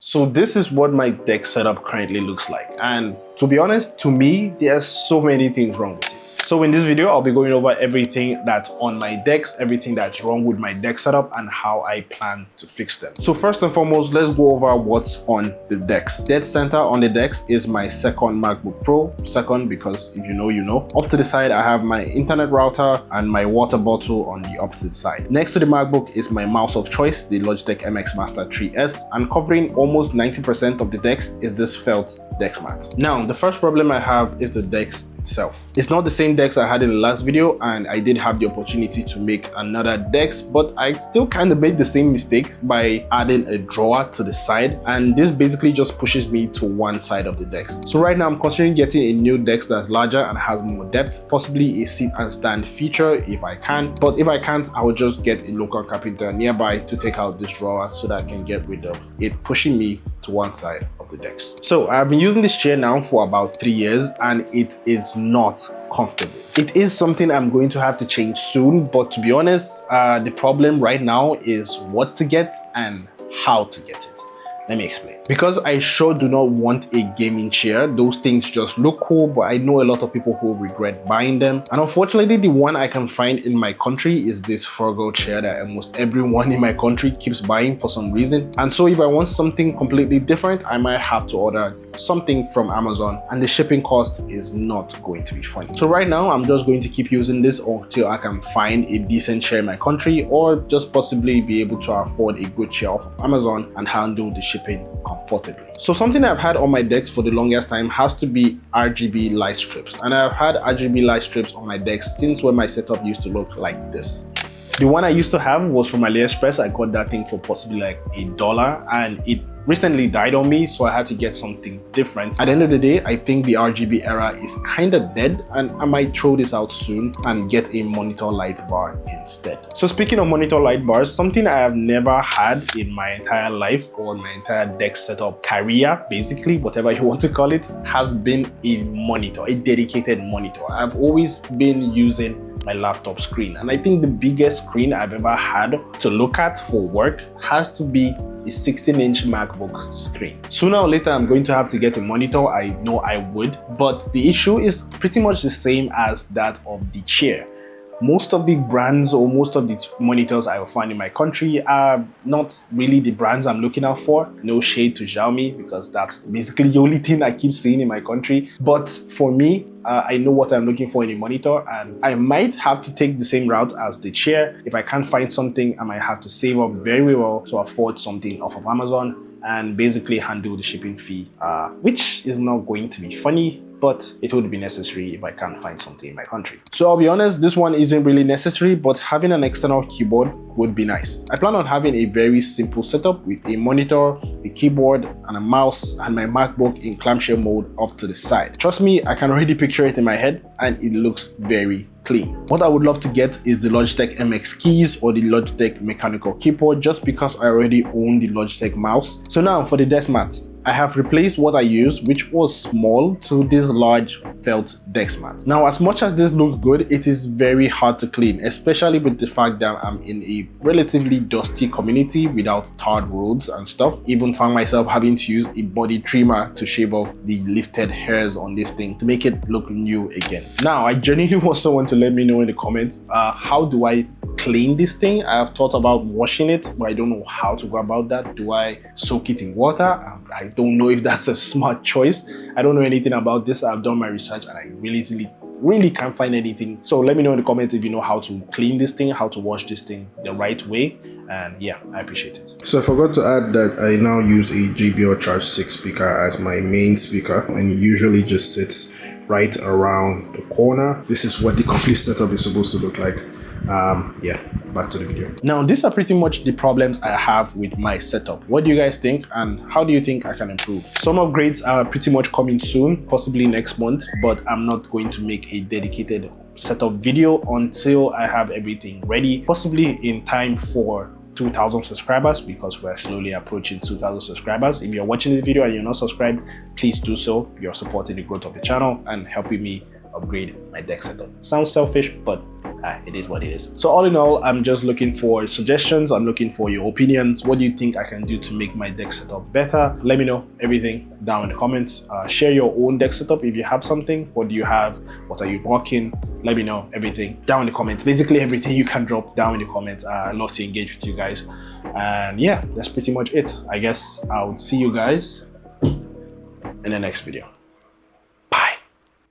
So this is what my deck setup currently looks like, and to be honest, to me there's so many things wrong with it. So in this video I'll be going over everything that's on my decks, everything that's wrong with my deck setup, and how I plan to fix them. So first and foremost, let's go over what's on the decks. Dead center on the decks is my second MacBook Pro. Second because if you know, you know. Off to the side I have my internet router and my water bottle on the opposite side. Next to the MacBook is my mouse of choice, the Logitech MX Master 3S, and covering almost 90% of the decks is this felt deck mat. Now the first problem I have is the decks itself. It's not the same decks I had in the last video, and I did have the opportunity to make another decks, but I still kind of made the same mistake by adding a drawer to the side, and this basically just pushes me to one side of the decks. So right now I'm considering getting a new deck that's larger and has more depth, possibly a sit and stand feature if I can, but if I can't, I will just get a local carpenter nearby to take out this drawer so that I can get rid of it pushing me to one side of the decks. So I've been using this chair now for about 3 years, and it is not comfortable. It is something I'm going to have to change soon, but to be honest, the problem right now is what to get and how to get it. Let me explain. Because I sure do not want a gaming chair. Those things just look cool, but I know a lot of people who regret buying them. And unfortunately, the one I can find in my country is this frugal chair that almost everyone in my country keeps buying for some reason. And so if I want something completely different, I might have to order something from Amazon, and the shipping cost is not going to be funny. So right now, I'm just going to keep using this until I can find a decent chair in my country, or just possibly be able to afford a good chair off of Amazon and handle the shipping comfortably. So something I've had on my decks for the longest time has to be RGB light strips, and I've had RGB light strips on my decks since when my setup used to look like this. The one I used to have was from AliExpress. I got that thing for possibly like $1, and it recently died on me, so I had to get something different. At the end of the day, I think the RGB era is kind of dead, and I might throw this out soon and get a monitor light bar instead. So speaking of monitor light bars, something I have never had in my entire life, or my entire deck setup career, basically, whatever you want to call it, has been a monitor, a dedicated monitor. I've always been using my laptop screen, and I think the biggest screen I've ever had to look at for work has to be a 16-inch MacBook screen. Sooner or later I'm going to have to get a monitor, I know I would, but the issue is pretty much the same as that of the chair. Most of the brands or most of the monitors I will find in my country are not really the brands I'm looking out for. No shade to Xiaomi, because that's basically the only thing I keep seeing in my country. But for me, I know what I'm looking for in a monitor, and I might have to take the same route as the chair. If I can't find something, I might have to save up very well to afford something off of Amazon and basically handle the shipping fee, which is not going to be funny, but it would be necessary if I can't find something in my country. So I'll be honest, this one isn't really necessary, but having an external keyboard would be nice. I plan on having a very simple setup with a monitor, a keyboard, and a mouse, and my MacBook in clamshell mode off to the side. Trust me, I can already picture it in my head, and it looks very clean. What I would love to get is the Logitech MX keys or the Logitech mechanical keyboard, just because I already own the Logitech mouse. So now for the desk mat, I have replaced what I used, which was small, to this large felt desk mat. Now, as much as this looks good, it is very hard to clean, especially with the fact that I'm in a relatively dusty community without tarred roads and stuff. Even found myself having to use a body trimmer to shave off the lifted hairs on this thing to make it look new again. Now, I genuinely want someone to let me know in the comments, how do I clean this thing? I have thought about washing it, but I don't know how to go about that. Do I soak it in water? I don't know if that's a smart choice. I don't know anything about this. I've done my research and I really can't find anything. So let me know in the comments if you know how to clean this thing, how to wash this thing the right way. And yeah, I appreciate it. So I forgot to add that I now use a JBL Charge 6 speaker as my main speaker, and it usually just sits right around the corner. This is what the complete setup is supposed to look like. Yeah, back to the video. Now, these are pretty much the problems I have with my setup. What do you guys think, and how do you think I can improve? Some upgrades are pretty much coming soon, possibly next month, but I'm not going to make a dedicated setup video until I have everything ready, possibly in time for 2,000 subscribers, because we're slowly approaching 2,000 subscribers. If you're watching this video and you're not subscribed, please do so. You're supporting the growth of the channel and helping me upgrade my deck setup. Sounds selfish, but it is what it is. So all in all, I'm just looking for suggestions. I'm looking for your opinions. What do you think I can do to make my deck setup better? Let me know everything down in the comments. Share your own deck setup if you have something. What do you have? What are you rocking? Let me know everything down in the comments. Basically everything you can drop down in the comments. I love to engage with you guys. And yeah, that's pretty much it. I guess I would see you guys in the next video.